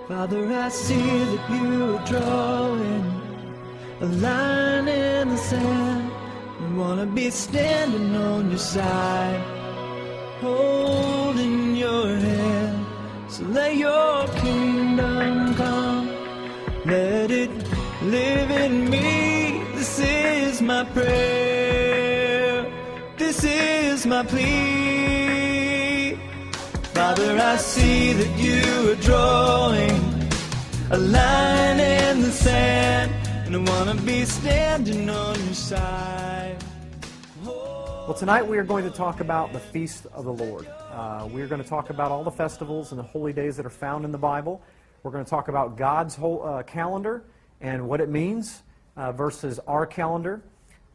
Father, I see that you are drawing a line in the sand. I want to be standing on your side, holding your hand. So let your kingdom come, let it live in me. This is my prayer, this is my plea. Father, I see that you are drawing a line in the sand, and I want to be standing on your side. Well, tonight we are going to talk about the Feast of the Lord. We are going to talk about all the festivals and the holy days that are found in the Bible. We're going to talk about God's whole calendar and what it means versus our calendar.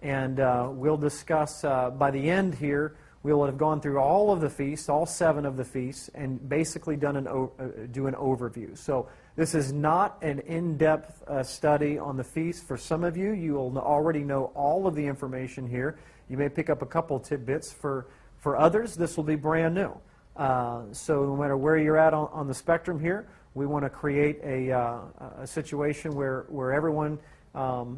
And we'll discuss, by the end here, we'll have gone through all of the feasts, all 7 of the feasts, and basically do an overview. So this is not an in-depth study on the feast. For some of you, you will already know all of the information here. You may pick up a couple tidbits. For others, this will be brand new. So no matter where you're at on the spectrum here, we want to create a situation where everyone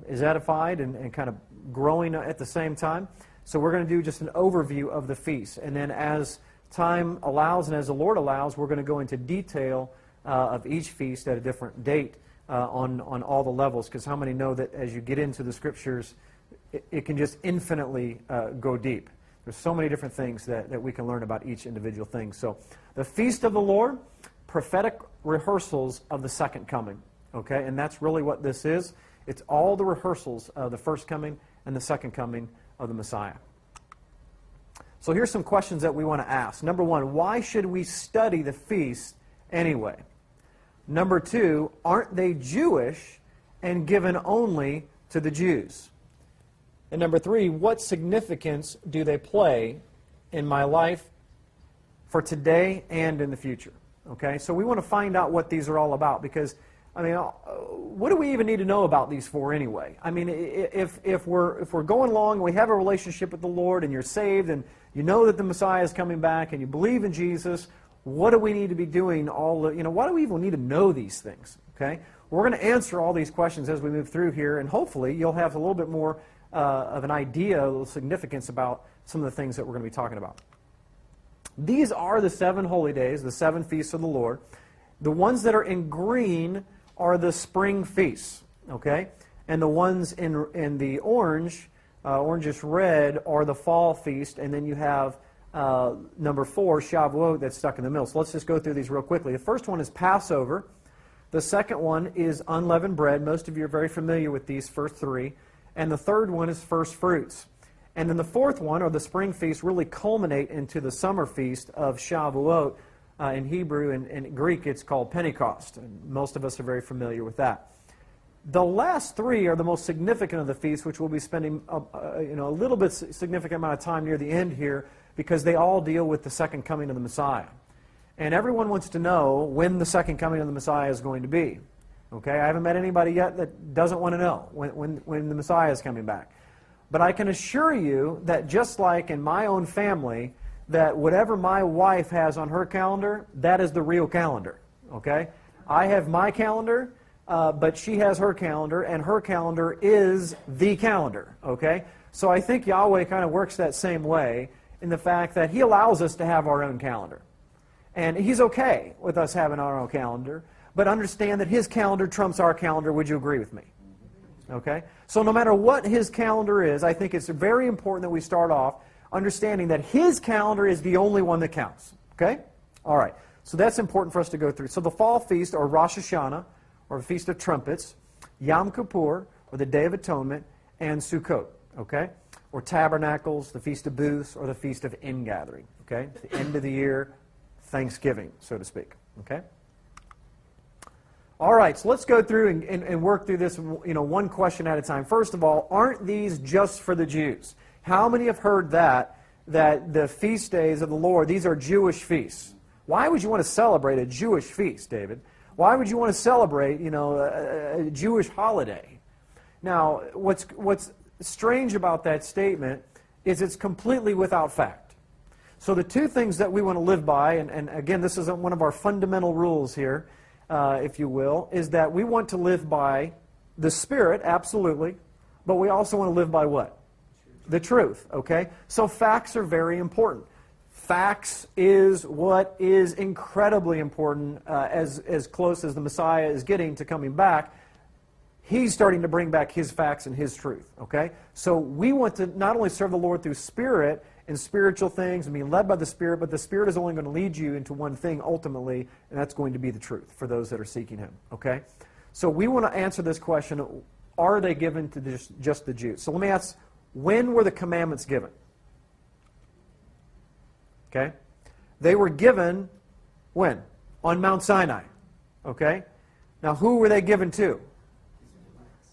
is edified and kind of growing at the same time. So we're going to do just an overview of the feast. And then as time allows and as the Lord allows, we're going to go into detail of each feast at a different date on all the levels. Because how many know that as you get into the Scriptures, it can just infinitely go deep. There's so many different things that we can learn about each individual thing. So the Feast of the Lord, prophetic rehearsals of the second coming. Okay, and that's really what this is. It's all the rehearsals of the first coming and the second coming of the Messiah. So here's some questions that we want to ask. Number 1, why should we study the feast anyway? Number 2, aren't they Jewish and given only to the Jews? And number 3, what significance do they play in my life for today and in the future? Okay, so we want to find out what these are all about, because I mean, what do we even need to know about these 4 anyway? I mean, if we're going along and we have a relationship with the Lord and you're saved and you know that the Messiah is coming back and you believe in Jesus, what do we need to be doing? Why do we even need to know these things? Okay, we're going to answer all these questions as we move through here, and hopefully you'll have a little bit more of an idea, a little significance about some of the things that we're going to be talking about. These are the 7 holy days, the 7 feasts of the Lord. The ones that are in green are the spring feasts, okay? And the ones in the orange, orangish red, are the fall feast. And then you have number 4, Shavuot, that's stuck in the middle. So let's just go through these real quickly. The first one is Passover. The second one is unleavened bread. Most of you are very familiar with these first 3. And the third one is first fruits. And then the fourth one, or the spring feast, really culminate into the summer feast of Shavuot. In Hebrew and in Greek, it's called Pentecost. And most of us are very familiar with that. The last 3 are the most significant of the feasts, which we'll be spending a little bit significant amount of time near the end here, because they all deal with the second coming of the Messiah. And everyone wants to know when the second coming of the Messiah is going to be. Okay, I haven't met anybody yet that doesn't want to know when the Messiah is coming back. But I can assure you that just like in my own family, that whatever my wife has on her calendar, that is the real calendar, okay? I have my calendar, but she has her calendar, and her calendar is the calendar, okay? So I think Yahweh kind of works that same way in the fact that He allows us to have our own calendar. And He's okay with us having our own calendar, but understand that His calendar trumps our calendar. Would you agree with me? Okay? So no matter what His calendar is, I think it's very important that we start off understanding that His calendar is the only one that counts. Okay? All right. So that's important for us to go through. So the fall feast, or Rosh Hashanah, or the Feast of Trumpets, Yom Kippur, or the Day of Atonement, and Sukkot. Okay? Or Tabernacles, the Feast of Booths, or the Feast of Ingathering. Okay? The end of the year, Thanksgiving, so to speak. Okay? All right, so let's go through and work through this, one question at a time. First of all, aren't these just for the Jews? How many have heard that the feast days of the Lord, these are Jewish feasts? Why would you want to celebrate a Jewish feast, David? Why would you want to celebrate, a Jewish holiday? Now, what's strange about that statement is it's completely without fact. So the 2 things that we want to live by, and again, this is one of our fundamental rules here, if you will, is that we want to live by the Spirit, absolutely, but we also want to live by what? The truth, okay? So facts are very important. Facts is what is incredibly important as close as the Messiah is getting to coming back. He's starting to bring back His facts and His truth, okay? So we want to not only serve the Lord through Spirit and spiritual things and being led by the Spirit, but the Spirit is only going to lead you into one thing ultimately, and that's going to be the truth for those that are seeking Him, okay? So we want to answer this question, are they given to just the Jews? So let me ask, when were the commandments given? Okay? They were given when? On Mount Sinai. Okay? Now who were they given to?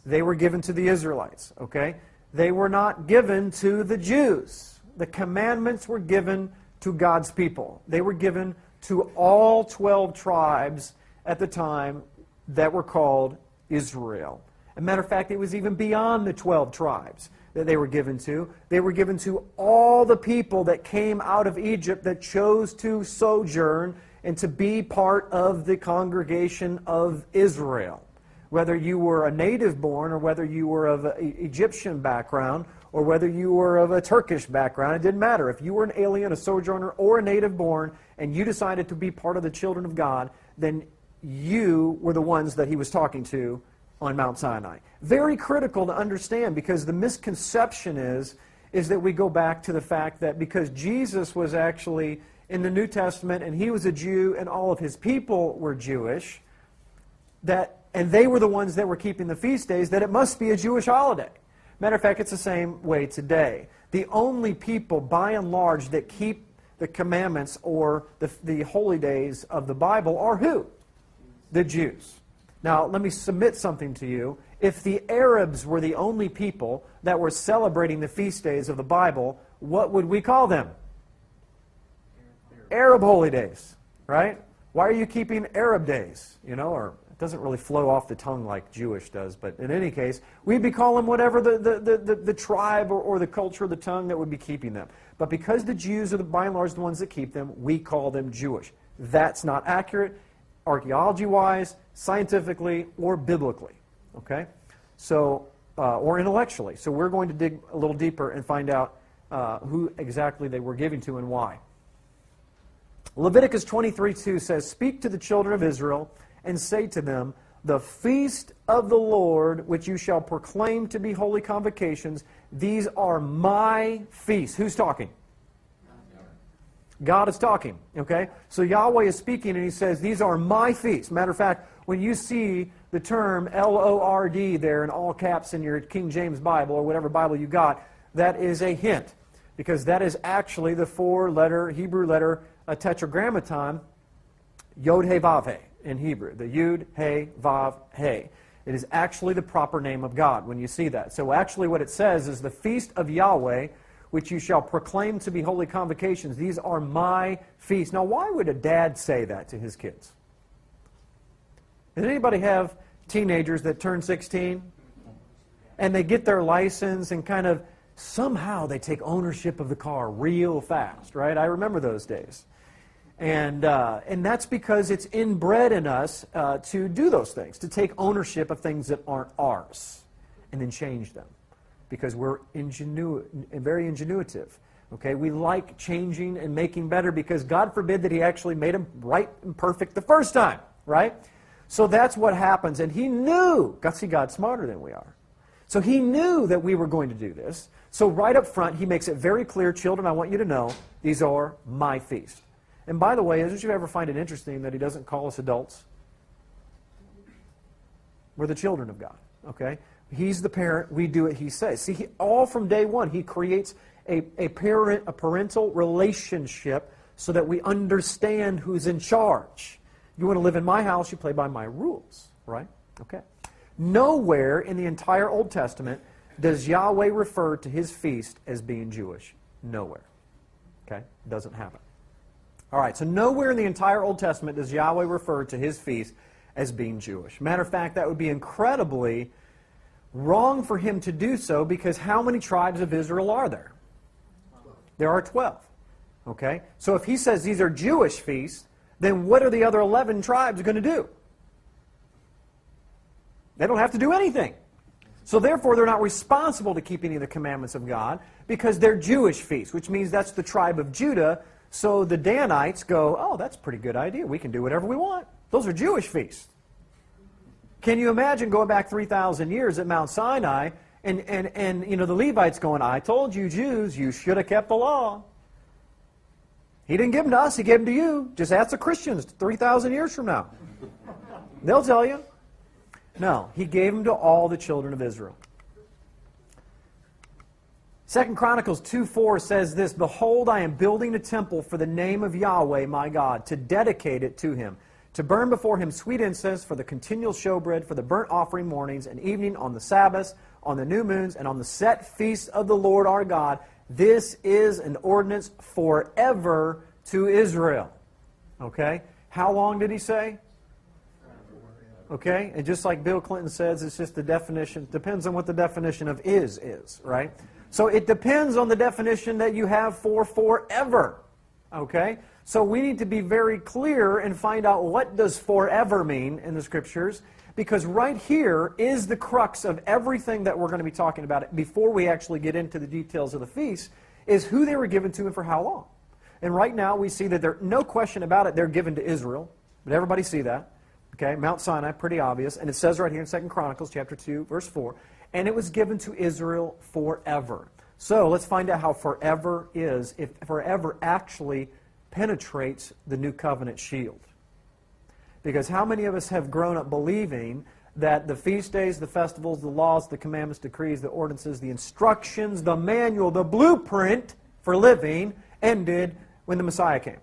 They were given to the Israelites. Okay? They were not given to the Jews. The commandments were given to God's people. They were given to all 12 tribes at the time that were called Israel. As a matter of fact, it was even beyond the 12 tribes that they were given to. They were given to all the people that came out of Egypt that chose to sojourn and to be part of the congregation of Israel. Whether you were a native born or whether you were of an Egyptian background or whether you were of a Turkish background, it didn't matter. If you were an alien, a sojourner, or a native born, and you decided to be part of the children of God, then you were the ones that He was talking to on Mount Sinai. Very critical to understand, because the misconception is that we go back to the fact that because Jesus was actually in the New Testament and He was a Jew and all of His people were Jewish, and they were the ones that were keeping the feast days, that it must be a Jewish holiday. Matter of fact, it's the same way today. The only people, by and large, that keep the commandments or the holy days of the Bible are who? The Jews. Now, let me submit something to you. If the Arabs were the only people that were celebrating the feast days of the Bible, what would we call them? Arab holy days, right? Why are you keeping Arab days? You know, or it doesn't really flow off the tongue like Jewish does, but in any case, we'd be calling whatever the tribe or the culture or the tongue that would be keeping them. But because the Jews are by and large the ones that keep them, we call them Jewish. That's not accurate, archaeology-wise, scientifically, or biblically, okay? So, or intellectually. So we're going to dig a little deeper and find out who exactly they were giving to and why. Leviticus 23:2 says, "Speak to the children of Israel and say to them, the feast of the Lord, which you shall proclaim to be holy convocations, these are my feasts." Who's talking? God is talking, okay? So Yahweh is speaking and He says, these are my feasts. Matter of fact, when you see the term L-O-R-D there in all caps in your King James Bible or whatever Bible you got, that is a hint, because that is actually the four-letter Hebrew letter tetragrammaton, Yod-He-Vav-He in Hebrew. The Yud-He-Vav-He. It is actually the proper name of God when you see that. So actually what it says is the feast of Yahweh, which you shall proclaim to be holy convocations. These are my feasts. Now, why would a dad say that to his kids? Does anybody have teenagers that turn 16? And they get their license and kind of, somehow they take ownership of the car real fast, right? I remember those days. And that's because it's inbred in us to do those things, to take ownership of things that aren't ours and then change them. Because we're very ingenuitive. Okay, we like changing and making better because God forbid that He actually made them right and perfect the first time, right? So that's what happens. And He knew, see, God's smarter than we are. So He knew that we were going to do this. So right up front, He makes it very clear, children, I want you to know, these are my feasts. And by the way, don't you ever find it interesting that He doesn't call us adults? We're the children of God, okay? He's the parent. We do what He says. See, all from day one, He creates a parental relationship so that we understand who's in charge. You want to live in my house, you play by my rules, right? Okay. Nowhere in the entire Old Testament does Yahweh refer to His feast as being Jewish. Nowhere. Okay? Doesn't happen. All right, so nowhere in the entire Old Testament does Yahweh refer to His feast as being Jewish. Matter of fact, that would be incredibly wrong for Him to do so, because how many tribes of Israel are there? 12. There are 12. Okay? So if He says these are Jewish feasts, then what are the other 11 tribes going to do? They don't have to do anything. So therefore, they're not responsible to keep any of the commandments of God because they're Jewish feasts, which means that's the tribe of Judah. So the Danites go, oh, that's a pretty good idea. We can do whatever we want. Those are Jewish feasts. Can you imagine going back 3,000 years at Mount Sinai and the Levites going, I told you Jews, you should have kept the law. He didn't give them to us, he gave them to you. Just ask the Christians 3,000 years from now. They'll tell you. No, he gave them to all the children of Israel. 2 Chronicles 2:4 says this, Behold, I am building a temple for the name of Yahweh my God, to dedicate it to him, to burn before him sweet incense for the continual showbread, for the burnt offering mornings and evening, on the Sabbaths, on the new moons, and on the set feasts of the Lord our God. This is an ordinance forever to Israel. Okay? How long did he say? Okay? And just like Bill Clinton says, it's just the definition, depends on what the definition of is, right? So it depends on the definition that you have for forever. Okay? So we need to be very clear and find out what does forever mean in the Scriptures, because right here is the crux of everything that we're going to be talking about before we actually get into the details of the feast, is who they were given to and for how long. And right now we see that there's no question about it, they're given to Israel. But everybody see that. Okay, Mount Sinai, pretty obvious. And it says right here in 2 Chronicles chapter 2, verse 4, and it was given to Israel forever. So let's find out how forever is, if forever actually penetrates the new covenant shield. Because how many of us have grown up believing that the feast days, the festivals, the laws, the commandments, decrees, the ordinances, the instructions, the manual, the blueprint for living ended when the Messiah came?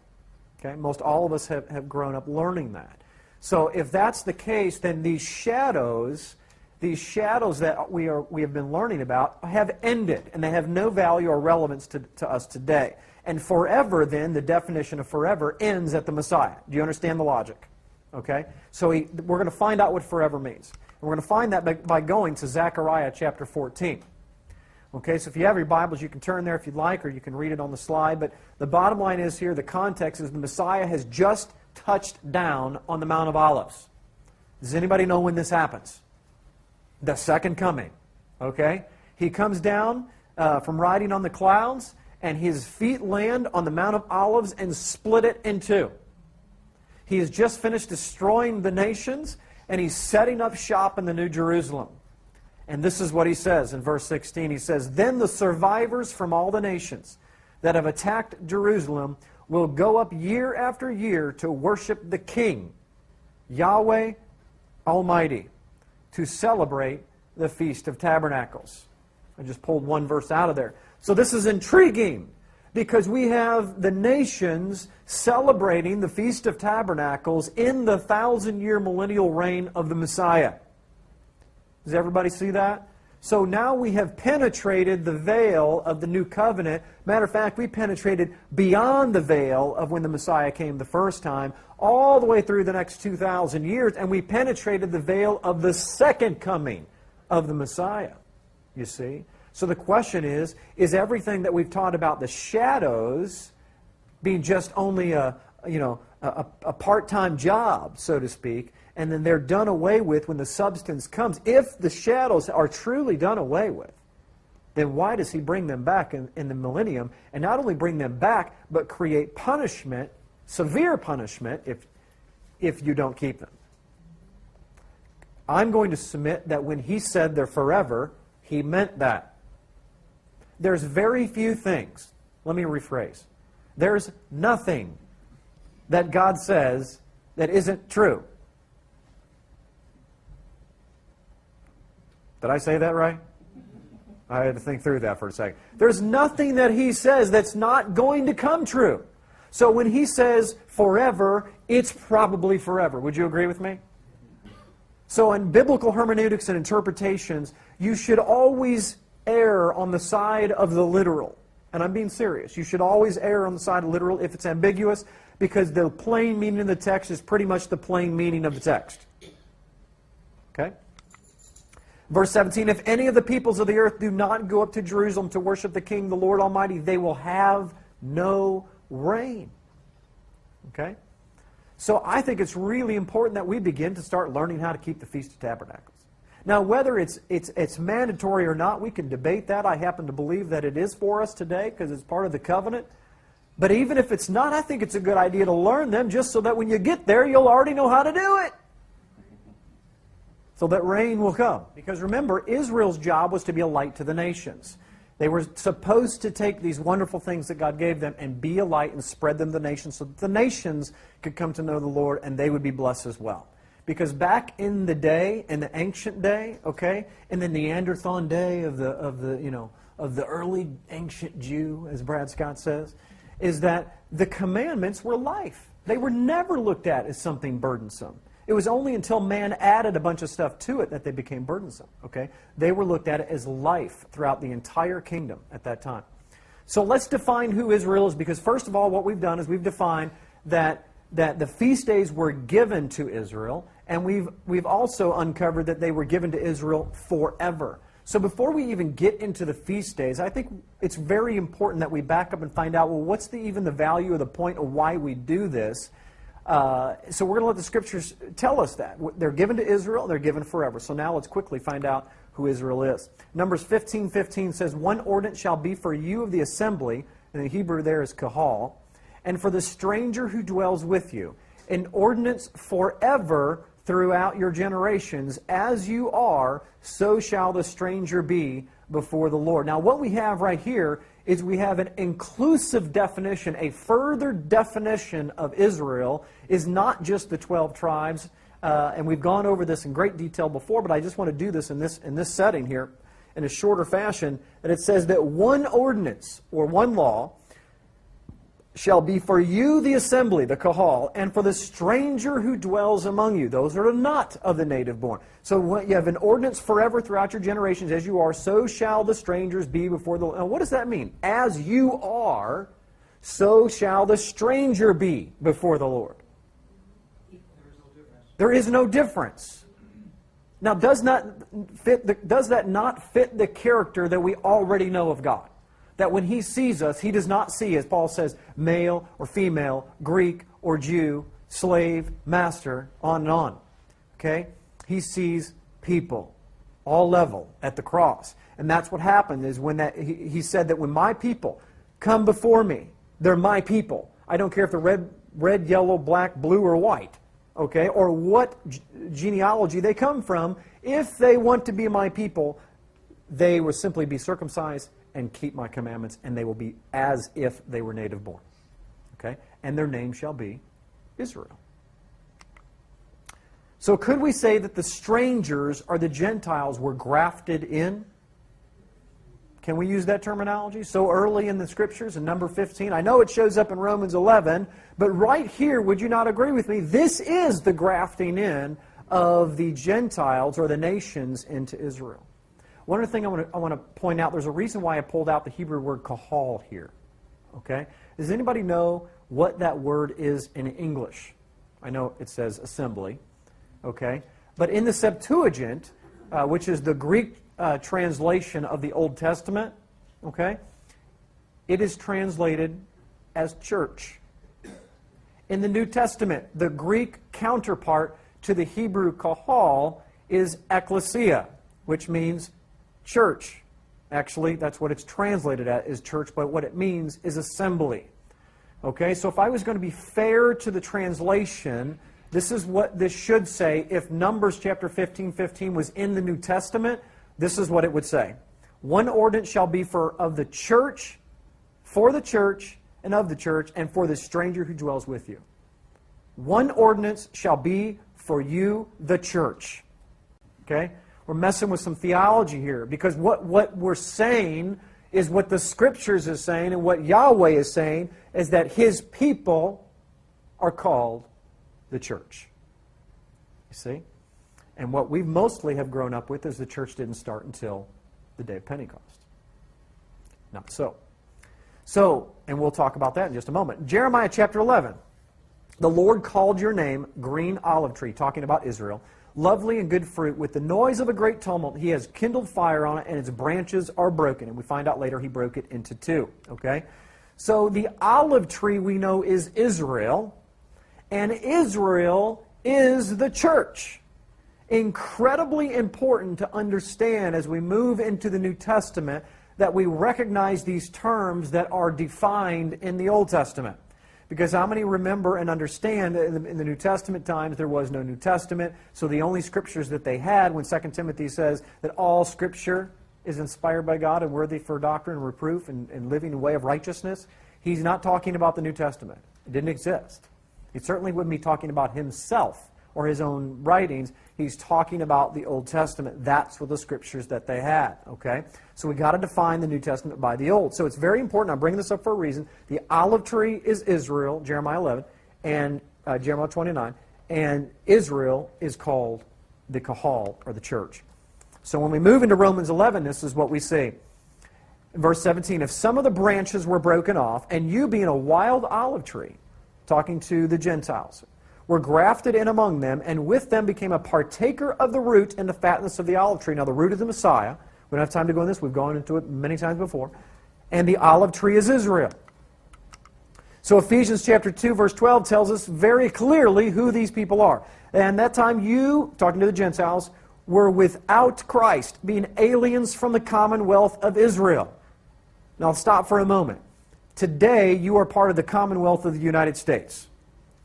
Okay, most all of us have grown up learning that. So if that's the case, then these shadows that we have been learning about have ended, and they have no value or relevance to us today. And forever, then, the definition of forever ends at the Messiah. Do you understand the logic? Okay? So we're going to find out what forever means. And we're going to find that by going to Zechariah chapter 14. Okay, so if you have your Bibles, you can turn there if you'd like, or you can read it on the slide. But the bottom line is here, the context is the Messiah has just touched down on the Mount of Olives. Does anybody know when this happens? The second coming. Okay? He comes down from riding on the clouds, and his feet land on the Mount of Olives and split it in two. He has just finished destroying the nations, and he's setting up shop in the New Jerusalem. And this is what he says in verse 16. He says, Then the survivors from all the nations that have attacked Jerusalem will go up year after year to worship the King, Yahweh Almighty, to celebrate the Feast of Tabernacles. I just pulled one verse out of there. So this is intriguing, because we have the nations celebrating the Feast of Tabernacles in the 1,000-year millennial reign of the Messiah. Does everybody see that? So now we have penetrated the veil of the new covenant. Matter of fact, we penetrated beyond the veil of when the Messiah came the first time, all the way through the next 2,000 years, and we penetrated the veil of the second coming of the Messiah, you see. So the question is everything that we've taught about the shadows being just only a part-time job, so to speak, and then they're done away with when the substance comes? If the shadows are truly done away with, then why does he bring them back in the millennium, and not only bring them back, but create punishment, severe punishment, if you don't keep them? I'm going to submit that when he said they're forever, he meant that. There's very few things, let me rephrase, there's nothing that God says that isn't true. Did I say that right? I had to think through that for a second. There's nothing that he says that's not going to come true. So when he says forever, it's probably forever. Would you agree with me? So in biblical hermeneutics and interpretations, you should always err on the side of the literal. And I'm being serious. You should always err on the side of literal if it's ambiguous, because the plain meaning of the text is pretty much the plain meaning of the text. Okay? Verse 17, If any of the peoples of the earth do not go up to Jerusalem to worship the King, the Lord Almighty, they will have no rain. Okay? So I think it's really important that we begin to start learning how to keep the Feast of Tabernacles. Now, whether it's mandatory or not, we can debate that. I happen to believe that it is for us today because it's part of the covenant. But even if it's not, I think it's a good idea to learn them just so that when you get there, you'll already know how to do it. So that rain will come. Because remember, Israel's job was to be a light to the nations. They were supposed to take these wonderful things that God gave them and be a light and spread them to the nations so that the nations could come to know the Lord and they would be blessed as well. Because back in the day, in the ancient day, okay, in the Neanderthal day of the early ancient Jew, as Brad Scott says, is that the commandments were life. They were never looked at as something burdensome. It was only until man added a bunch of stuff to it that they became burdensome. Okay, they were looked at as life throughout the entire kingdom at that time. So let's define who Israel is, because first of all, what we've done is we've defined that the feast days were given to Israel, and we've also uncovered that they were given to Israel forever. So before we even get into the feast days, I think it's very important that we back up and find out, well, what's even the value or the point of why we do this? So we're going to let the Scriptures tell us that. They're given to Israel, they're given forever. So now let's quickly find out who Israel is. Numbers 15:15 says, "One ordinance shall be for you of the assembly," and the Hebrew there is kahal, "and for the stranger who dwells with you, an ordinance forever throughout your generations. As you are, so shall the stranger be before the Lord." Now what we have right here is we have an inclusive definition. A further definition of Israel is not just the 12 tribes, and we've gone over this in great detail before, but I just want to do this in this setting here in a shorter fashion, that it says that one ordinance or one law shall be for you the assembly, the kahal, and for the stranger who dwells among you. Those are not of the native born. So you have an ordinance forever throughout your generations. As you are, so shall the strangers be before the Lord. Now what does that mean? As you are, so shall the stranger be before the Lord. There is no difference. Now does that not fit the character that we already know of God? That when He sees us, He does not see, as Paul says, male or female, Greek or Jew, slave, master, on and on. Okay? He sees people, all level, at the cross. And that's what happened, is when He said that when my people come before me, they're my people. I don't care if they're red, yellow, black, blue, or white. Okay? Or what genealogy they come from. If they want to be my people, they will simply be circumcised and keep my commandments, and they will be as if they were native born. Okay? And their name shall be Israel. So could we say that the strangers or the Gentiles were grafted in? Can we use that terminology so early in the Scriptures in number 15? I know it shows up in Romans 11, but right here, would you not agree with me? This is the grafting in of the Gentiles or the nations into Israel. One other thing I want to point out, there's a reason why I pulled out the Hebrew word kahal here. Okay? Does anybody know what that word is in English? I know it says assembly. Okay? But in the Septuagint, which is the Greek translation of the Old Testament, okay, it is translated as church. In the New Testament, the Greek counterpart to the Hebrew kahal is ecclesia, which means church. Actually, that's what it's translated as, is church, but what it means is assembly. Okay, so if I was going to be fair to the translation, this is what this should say. If Numbers chapter 15:15 was in the New Testament, this is what it would say. One ordinance shall be of the church, for the church, and of the church, and for the stranger who dwells with you. One ordinance shall be for you, the church. Okay? We're messing with some theology here, because what we're saying is what the Scriptures is saying, and what Yahweh is saying is that His people are called the church. You see? And what we mostly have grown up with is the church didn't start until the day of Pentecost. Not so. So, and we'll talk about that in just a moment. Jeremiah chapter 11. The Lord called your name green olive tree, talking about Israel, lovely and good fruit, with the noise of a great tumult. He has kindled fire on it, and its branches are broken. And we find out later He broke it into two. Okay? So the olive tree we know is Israel, and Israel is the church. incredibly important to understand as we move into the New Testament that we recognize these terms that are defined in the Old Testament. Because how many remember and understand that in the New Testament times there was no New Testament, so the only scriptures that they had, when 2 Timothy says that all Scripture is inspired by God and worthy for doctrine and reproof and living the way of righteousness, he's not talking about the New Testament. It didn't exist. He certainly wouldn't be talking about himself or his own writings. He's talking about the Old Testament. That's what the scriptures that they had. Okay? So we got to define the New Testament by the Old. So it's very important. I'm bringing this up for a reason. The olive tree is Israel, Jeremiah 11, and Jeremiah 29, and Israel is called the Kahal, or the church. So when we move into Romans 11, this is what we see. In verse 17, if some of the branches were broken off, and you being a wild olive tree, talking to the Gentiles, were grafted in among them, and with them became a partaker of the root and the fatness of the olive tree. Now the root is the Messiah. We don't have time to go into this. We've gone into it many times before. And the olive tree is Israel. So Ephesians chapter 2, verse 12 tells us very clearly who these people are. And that time you, talking to the Gentiles, were without Christ, being aliens from the commonwealth of Israel. Now stop for a moment. Today you are part of the commonwealth of the United States.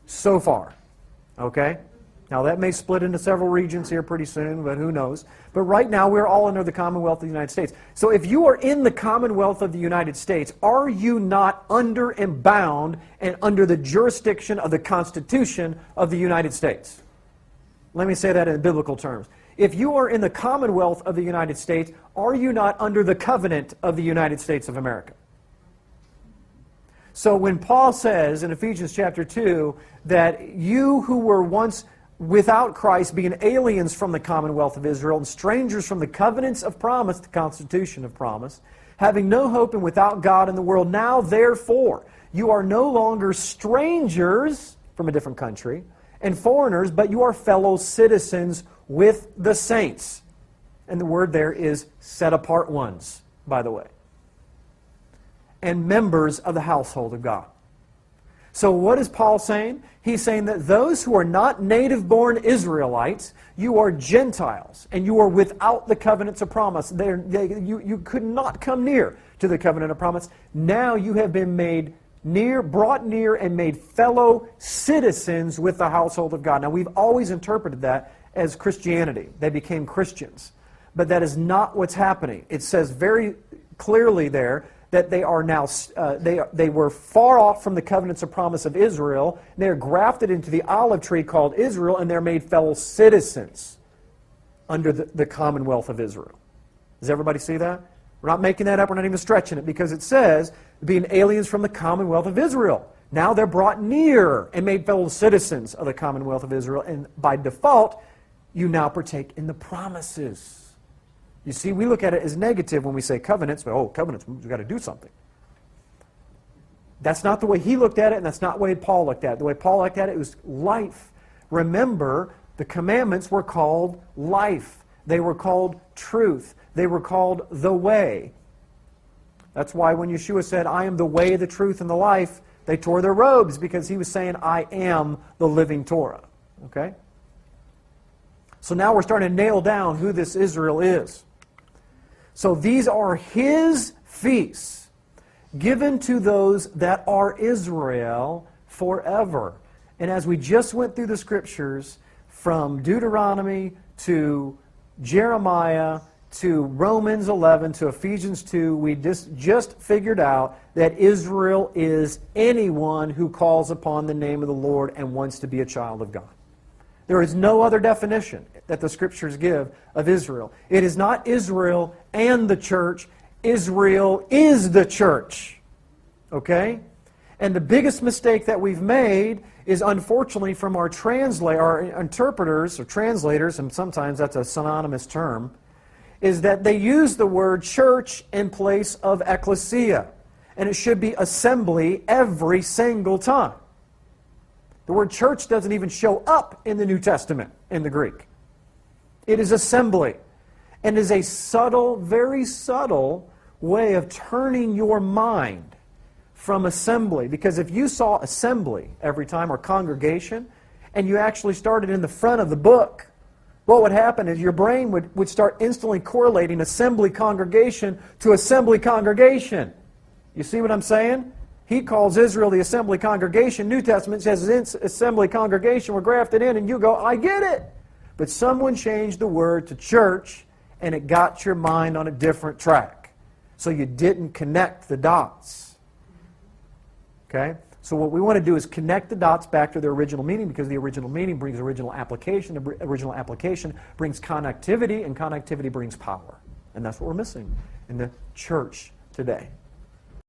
So far. Okay? Now that may split into several regions here pretty soon, but who knows. But right now we're all under the Commonwealth of the United States. So if you are in the Commonwealth of the United States, are you not under and bound and under the jurisdiction of the Constitution of the United States? Let me say that in biblical terms. If you are in the Commonwealth of the United States, are you not under the covenant of the United States of America? So when Paul says in Ephesians chapter 2 that you who were once without Christ, being aliens from the commonwealth of Israel and strangers from the covenants of promise, the constitution of promise, having no hope and without God in the world, now therefore you are no longer strangers from a different country and foreigners, but you are fellow citizens with the saints. And the word there is set apart ones, by the way. And members of the household of God. So what is Paul saying? He's saying that those who are not native-born Israelites, you are Gentiles, and you are without the covenants of promise. You could not come near to the covenant of promise. Now you have been made near, brought near, and made fellow citizens with the household of God. Now we've always interpreted that as Christianity. They became Christians. But that is not what's happening. It says very clearly there that they are now, they were far off from the covenants of promise of Israel. They are grafted into the olive tree called Israel, and they're made fellow citizens under the commonwealth of Israel. Does everybody see that? We're not making that up. We're not even stretching it, because it says being aliens from the commonwealth of Israel. Now they're brought near and made fellow citizens of the commonwealth of Israel, and by default, you now partake in the promises. You see, we look at it as negative when we say covenants. Oh, covenants, we've got to do something. That's not the way he looked at it, and that's not the way Paul looked at it. The way Paul looked at it was life. Remember, the commandments were called life. They were called truth. They were called the way. That's why when Yeshua said, I am the way, the truth, and the life, they tore their robes, because he was saying, I am the living Torah. Okay? So now we're starting to nail down who this Israel is. So these are his feasts, given to those that are Israel forever. And as we just went through the scriptures, from Deuteronomy to Jeremiah to Romans 11 to Ephesians 2, we just figured out that Israel is anyone who calls upon the name of the Lord and wants to be a child of God. There is no other definition that the Scriptures give of Israel. It is not Israel and the church. Israel is the church. Okay? And the biggest mistake that we've made is, unfortunately, from our interpreters or translators, and sometimes that's a synonymous term, is that they use the word church in place of ecclesia. And it should be assembly every single time. The word church doesn't even show up in the New Testament in the Greek. It is assembly. And is a subtle, very subtle way of turning your mind from assembly. Because if you saw assembly every time, or congregation, and you actually started in the front of the book, what would happen is your brain would start instantly correlating assembly congregation to assembly congregation. You see what I'm saying? He calls Israel the assembly congregation. New Testament says it's assembly congregation. We're grafted in, and you go, I get it. But someone changed the word to church, and it got your mind on a different track. So you didn't connect the dots. Okay? So what we want to do is connect the dots back to their original meaning, because the original meaning brings original application. The original application brings connectivity, and connectivity brings power. And that's what we're missing in the church today.